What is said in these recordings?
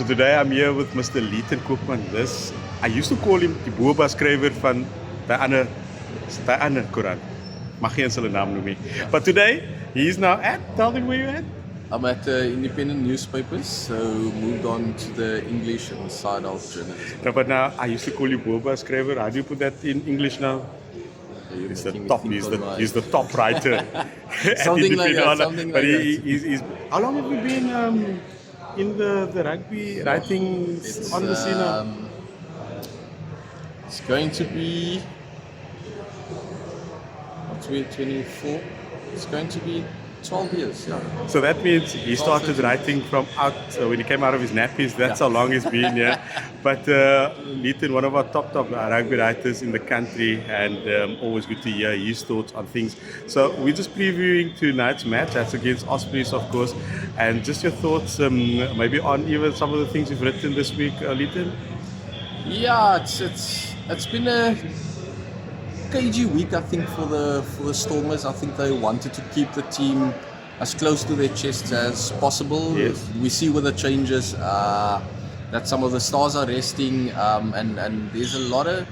today I'm here with Mr. Leighton Koopman. I used to call him die boba skrywer van die ander koerant. Mag geen sy naam noem nie. But today he is now at, tell them where you're at. I'm at independent newspapers, so moved on to the English and side of journalism. No, but now I used to call you boba skrywer. How do you put that in English now? He's the top. He's the top writer. Something like that. But he's. How long have you been in the rugby writing on the scene now? It's going to be 24. It's going to be 12 years. Yeah. So that means he started writing from when he came out of his nappies. That's how long it's been. Yeah. But Leighton, one of our top rugby writers in the country, and always good to hear his thoughts on things. So we're just previewing tonight's match. That's against Ospreys, of course, and just your thoughts, maybe on even some of the things you've written this week, Leighton. Yeah, it's been a cagey week, I think, for the Stormers. I think they wanted to keep the team as close to their chests as possible. Yes. We see with the changes that some of the stars are resting, and there's a lot of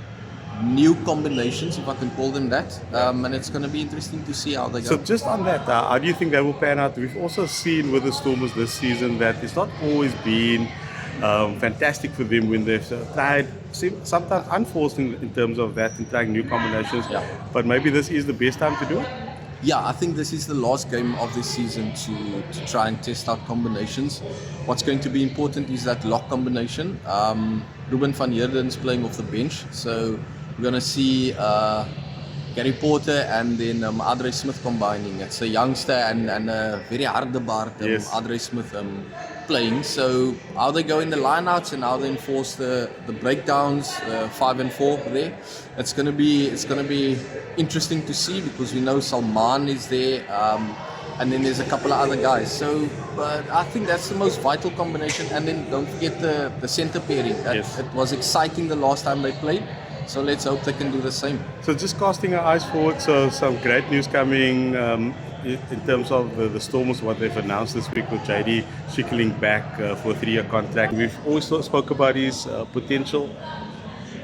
new combinations, if I can call them that, and it's going to be interesting to see how they go. So just on that, how do you think they will pan out? We've also seen with the Stormers this season that it's not always been fantastic for them when they've tried, sometimes unforced in terms of that, in trying new combinations. Yeah. But maybe this is the best time to do it? Yeah, I think this is the last game of this season to try and test out combinations. What's going to be important is that lock combination. Ruben van Heerden's playing off the bench, so we're going to see Gary Porter and then Andre Smith combining. It's a youngster and a very harde-baard Yes. Andre Smith playing. So how they go in the lineouts and how they enforce the breakdowns, 5 and 4 there, it's going to be interesting to see, because we know Salman is there, and then there's a couple of other guys. So, but I think that's the most vital combination. And then don't forget the centre pairing. Yes. It was exciting the last time they played. So let's hope they can do the same. So just casting our eyes forward, so some great news coming in terms of the Stormers, what they've announced this week with JD trickling back for a 3-year contract. We've always spoke about his potential,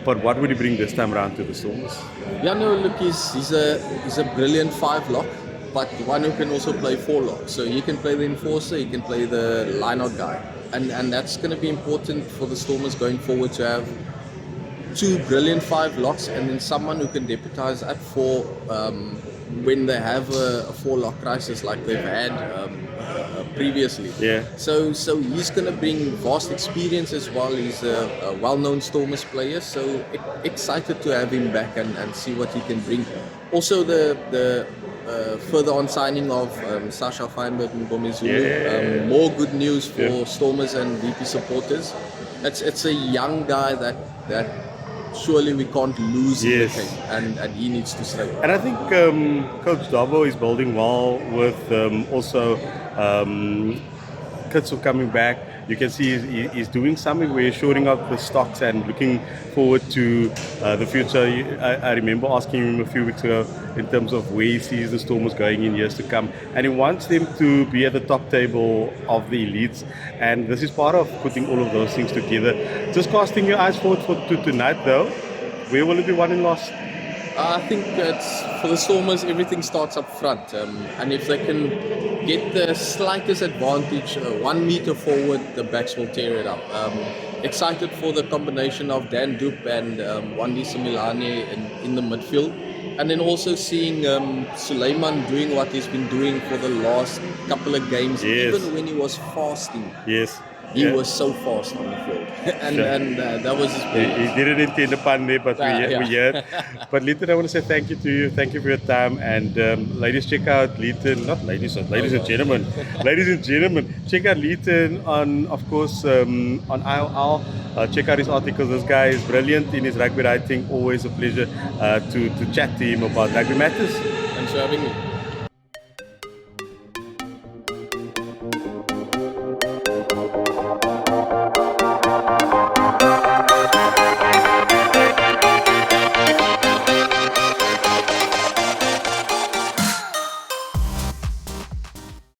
but what would he bring this time around to the Stormers? Yeah, no, look, he's a brilliant 5-lock, but one who can also play 4-lock. So he can play the enforcer, he can play the line-out guy. And that's going to be important for the Stormers going forward, to have 2 brilliant 5-locks and then someone who can deputize at 4 when they have a 4-lock crisis like they've had previously. Yeah. So he's going to bring vast experience as well. He's a well-known Stormers player, so excited to have him back and see what he can bring. Also the further on signing of Sasha Feinberg and Gomezulu. More good news for Stormers and VP supporters. It's a young guy that surely we can't lose in the game, and he needs to stay. And I think Coach Dabo is building well with also Kitsu coming back. You can see he's doing something where he's shoring up the stocks and looking forward to the future. I remember asking him a few weeks ago in terms of where he sees the Stormers going in years to come, and he wants them to be at the top table of the elites, and this is part of putting all of those things together. Just casting your eyes forward to tonight though, where will it be won and lost? I think for the Stormers, everything starts up front, and if they can get the slightest advantage 1 meter forward, the backs will tear it up. Excited for the combination of Dan Dupe and Wandi Similane in the midfield, and then also seeing Suleiman doing what he's been doing for the last couple of games, even when he was fasting. Yes. He was so fast on the field, and that was his play. He didn't intend the pun there, but we heard. But Leighton, I want to say thank you to you. Thank you for your time. And ladies, check out Leighton. Not ladies, ladies and gentlemen. Ladies and gentlemen, check out Leighton on, of course, on IOL. Check out his articles. This guy is brilliant in his rugby writing. Always a pleasure to chat to him about rugby matters. Thanks for having me.